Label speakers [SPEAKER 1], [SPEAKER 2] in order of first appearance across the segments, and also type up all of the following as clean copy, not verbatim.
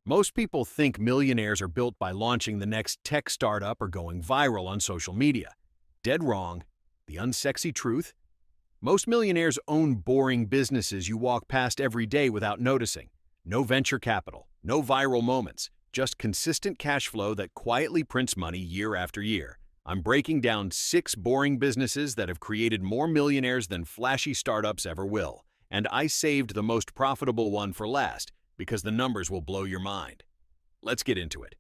[SPEAKER 1] Most people think millionaires are built by launching the next tech startup or going viral on social media. Dead wrong. The unsexy truth? Most millionaires own boring businesses you walk past every day without noticing. No venture capital, no viral moments, just consistent cash flow that quietly prints money year after year. I'm breaking down 6 boring businesses that have created more millionaires than flashy startups ever will. And I saved the most profitable one for last, because the numbers will blow your mind. Let's get into it.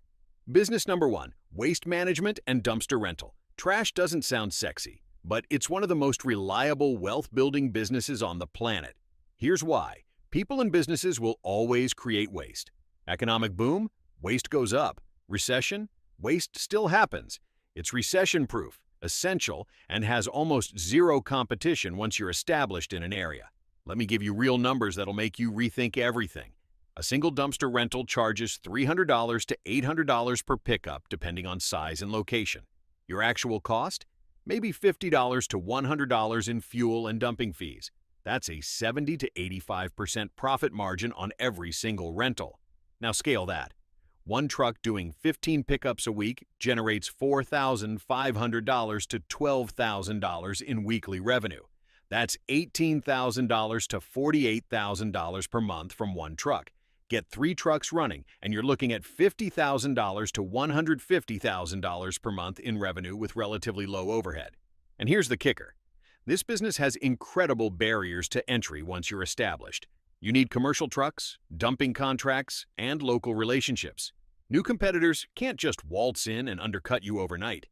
[SPEAKER 1] Business number 1, waste management and dumpster rental. Trash doesn't sound sexy, but it's one of the most reliable wealth-building businesses on the planet. Here's why. People and businesses will always create waste. Economic boom? Waste goes up. Recession? Waste still happens. It's recession-proof, essential, and has almost zero competition once you're established in an area. Let me give you real numbers that'll make you rethink everything. A single dumpster rental charges $300 to $800 per pickup depending on size and location. Your actual cost? Maybe $50 to $100 in fuel and dumping fees. That's a 70 to 85% profit margin on every single rental. Now scale that. One truck doing 15 pickups a week generates $4,500 to $12,000 in weekly revenue. That's $18,000 to $48,000 per month from one truck. Get 3 trucks running, and you're looking at $50,000 to $150,000 per month in revenue with relatively low overhead. And here's the kicker. This business has incredible barriers to entry once you're established. You need commercial trucks, dumping contracts, and local relationships. New competitors can't just waltz in and undercut you overnight.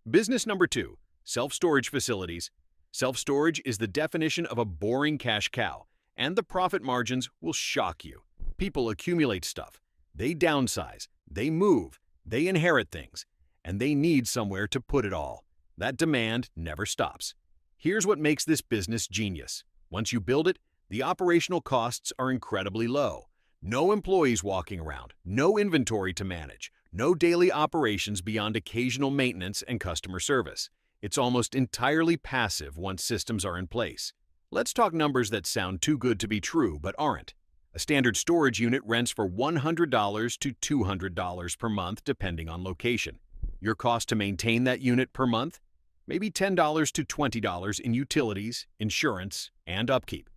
[SPEAKER 1] Business number 2, self-storage facilities. Self-storage is the definition of a boring cash cow, and the profit margins will shock you. People accumulate stuff, they downsize, they move, they inherit things, and they need somewhere to put it all. That demand never stops. Here's what makes this business genius. Once you build it, the operational costs are incredibly low. No employees walking around, no inventory to manage, no daily operations beyond occasional maintenance and customer service. It's almost entirely passive once systems are in place. Let's talk numbers that sound too good to be true but aren't. A standard storage unit rents for $100 to $200 per month depending on location. Your cost to maintain that unit per month? Maybe $10 to $20 in utilities, insurance, and upkeep.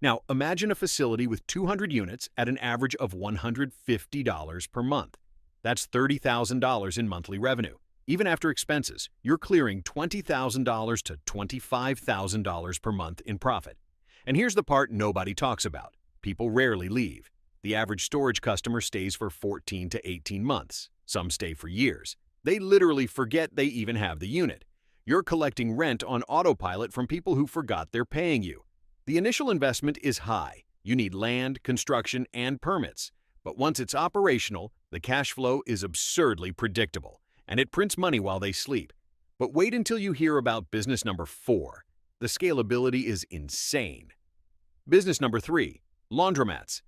[SPEAKER 1] Now, imagine a facility with 200 units at an average of $150 per month. That's $30,000 in monthly revenue. Even after expenses, you're clearing $20,000 to $25,000 per month in profit. And here's the part nobody talks about. People rarely leave. The average storage customer stays for 14 to 18 months. Some stay for years. They literally forget they even have the unit. You're collecting rent on autopilot from people who forgot they're paying you. The initial investment is high. You need land, construction, and permits. But once it's operational, the cash flow is absurdly predictable, and it prints money while they sleep. But wait until you hear about business number 4. The scalability is insane. Business number 3, laundromats.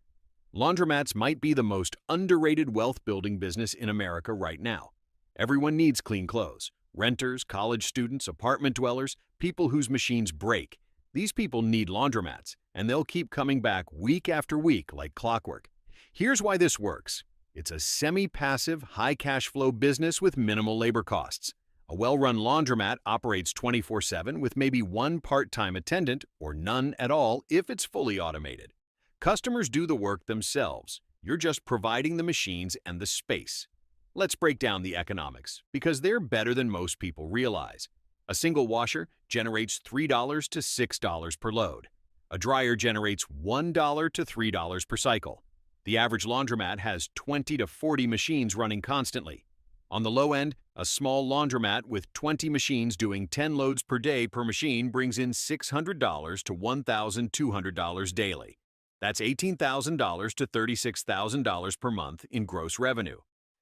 [SPEAKER 1] Laundromats might be the most underrated wealth-building business in America right now. Everyone needs clean clothes. Renters, college students, apartment dwellers, people whose machines break. These people need laundromats, and they'll keep coming back week after week like clockwork. Here's why this works. It's a semi-passive, high-cash flow business with minimal labor costs. A well-run laundromat operates 24/7 with maybe one part-time attendant or none at all if it's fully automated. Customers do the work themselves. You're just providing the machines and the space. Let's break down the economics, because they're better than most people realize. A single washer generates $3 to $6 per load. A dryer generates $1 to $3 per cycle. The average laundromat has 20 to 40 machines running constantly. On the low end, a small laundromat with 20 machines doing 10 loads per day per machine brings in $600 to $1,200 daily. That's $18,000 to $36,000 per month in gross revenue.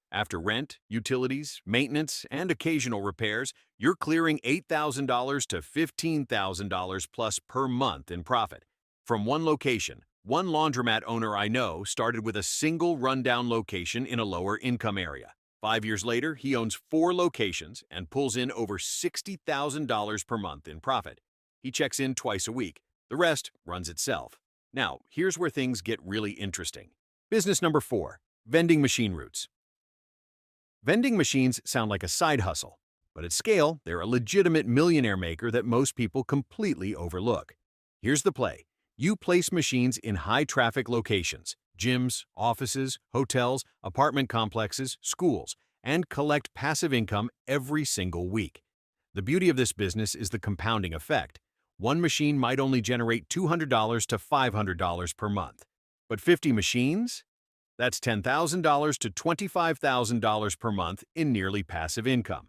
[SPEAKER 1] After rent, utilities, maintenance, and occasional repairs, you're clearing $8,000 to $15,000 plus per month in profit. From one location, one laundromat owner I know started with a single rundown location in a lower income area. 5 years later, he owns 4 locations and pulls in over $60,000 per month in profit. He checks in twice a week. The rest runs itself. Now, here's where things get really interesting. Business number 4, Vending machine routes. Vending machines sound like a side hustle, but at scale, they're a legitimate millionaire maker that most people completely overlook. Here's the play. You place machines in high-traffic locations, gyms, offices, hotels, apartment complexes, schools, and collect passive income every single week. The beauty of this business is the compounding effect. One machine might only generate $200 to $500 per month, but 50 machines? That's $10,000 to $25,000 per month in nearly passive income.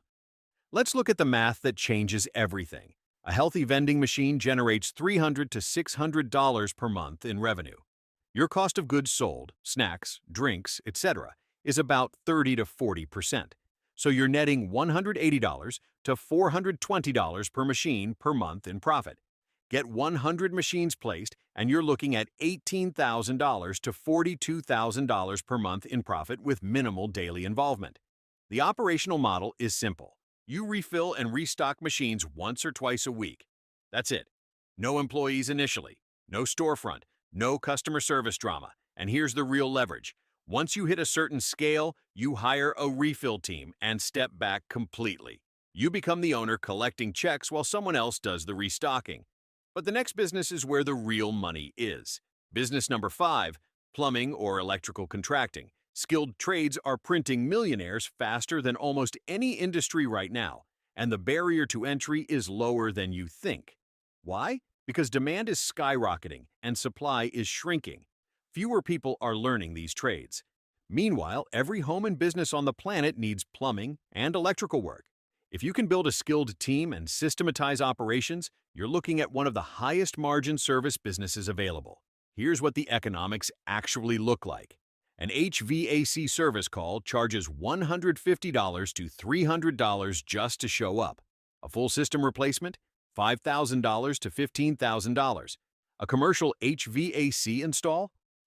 [SPEAKER 1] Let's look at the math that changes everything. A healthy vending machine generates $300 to $600 per month in revenue. Your cost of goods sold, snacks, drinks, etc., is about 30 to 40%. So you're netting $180 to $420 per machine per month in profit. Get 100 machines placed, and you're looking at $18,000 to $42,000 per month in profit with minimal daily involvement. The operational model is simple. You refill and restock machines once or twice a week. That's it. No employees initially, no storefront, no customer service drama. And here's the real leverage. Once you hit a certain scale, you hire a refill team and step back completely. You become the owner collecting checks while someone else does the restocking. But the next business is where the real money is. Business number 5, plumbing or electrical contracting. Skilled trades are printing millionaires faster than almost any industry right now, and the barrier to entry is lower than you think. Why? Because demand is skyrocketing and supply is shrinking. Fewer people are learning these trades. Meanwhile, every home and business on the planet needs plumbing and electrical work. If you can build a skilled team and systematize operations, you're looking at one of the highest margin service businesses available. Here's what the economics actually look like. An HVAC service call charges $150 to $300 just to show up. A full system replacement? $5,000 to $15,000. A commercial HVAC install?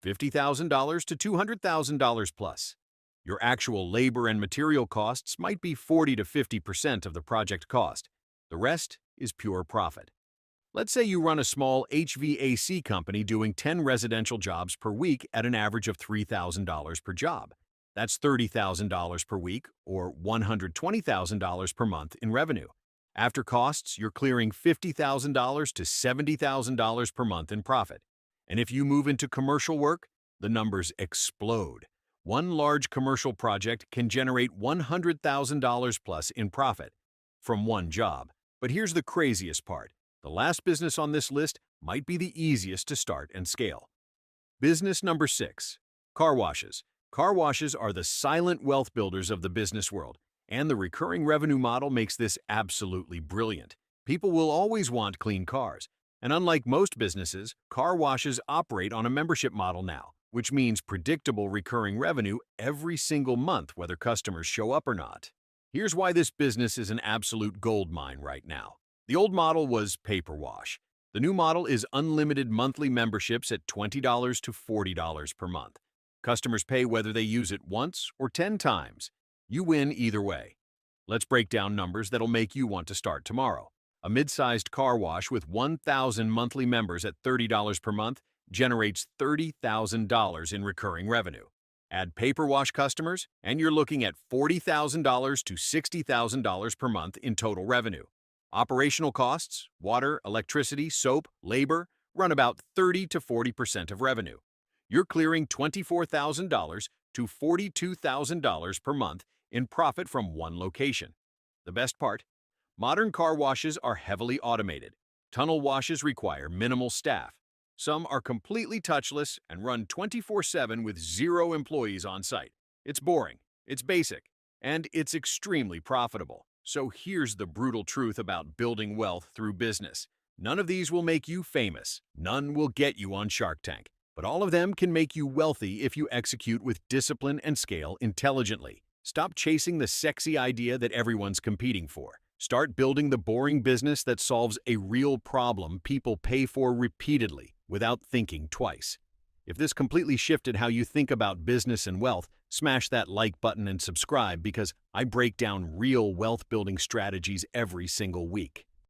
[SPEAKER 1] $50,000 to $200,000 plus. Your actual labor and material costs might be 40 to 50% of the project cost. The rest is pure profit. Let's say you run a small HVAC company doing 10 residential jobs per week at an average of $3,000 per job. That's $30,000 per week or $120,000 per month in revenue. After costs, you're clearing $50,000 to $70,000 per month in profit. And if you move into commercial work, the numbers explode. One large commercial project can generate $100,000 plus in profit from one job. But here's the craziest part. The last business on this list might be the easiest to start and scale. Business number 6, car washes. Car washes are the silent wealth builders of the business world, and the recurring revenue model makes this absolutely brilliant. People will always want clean cars, and unlike most businesses, car washes operate on a membership model now, which means predictable recurring revenue every single month whether customers show up or not. Here's why this business is an absolute gold mine right now. The old model was paper wash. The new model is unlimited monthly memberships at $20 to $40 per month. Customers pay whether they use it once or 10 times. You win either way. Let's break down numbers that'll make you want to start tomorrow. A mid-sized car wash with 1,000 monthly members at $30 per month generates $30,000 in recurring revenue. Add paper wash customers, and you're looking at $40,000 to $60,000 per month in total revenue. Operational costs, water, electricity, soap, labor, run about 30 to 40% of revenue. You're clearing $24,000 to $42,000 per month in profit from one location. The best part? Modern car washes are heavily automated. Tunnel washes require minimal staff. Some are completely touchless and run 24/7 with 0 employees on site. It's boring, it's basic, and it's extremely profitable. So here's the brutal truth about building wealth through business. None of these will make you famous. None will get you on Shark Tank. But all of them can make you wealthy if you execute with discipline and scale intelligently. Stop chasing the sexy idea that everyone's competing for. Start building the boring business that solves a real problem people pay for repeatedly without thinking twice. If this completely shifted how you think about business and wealth, smash that like button and subscribe because I break down real wealth-building strategies every single week.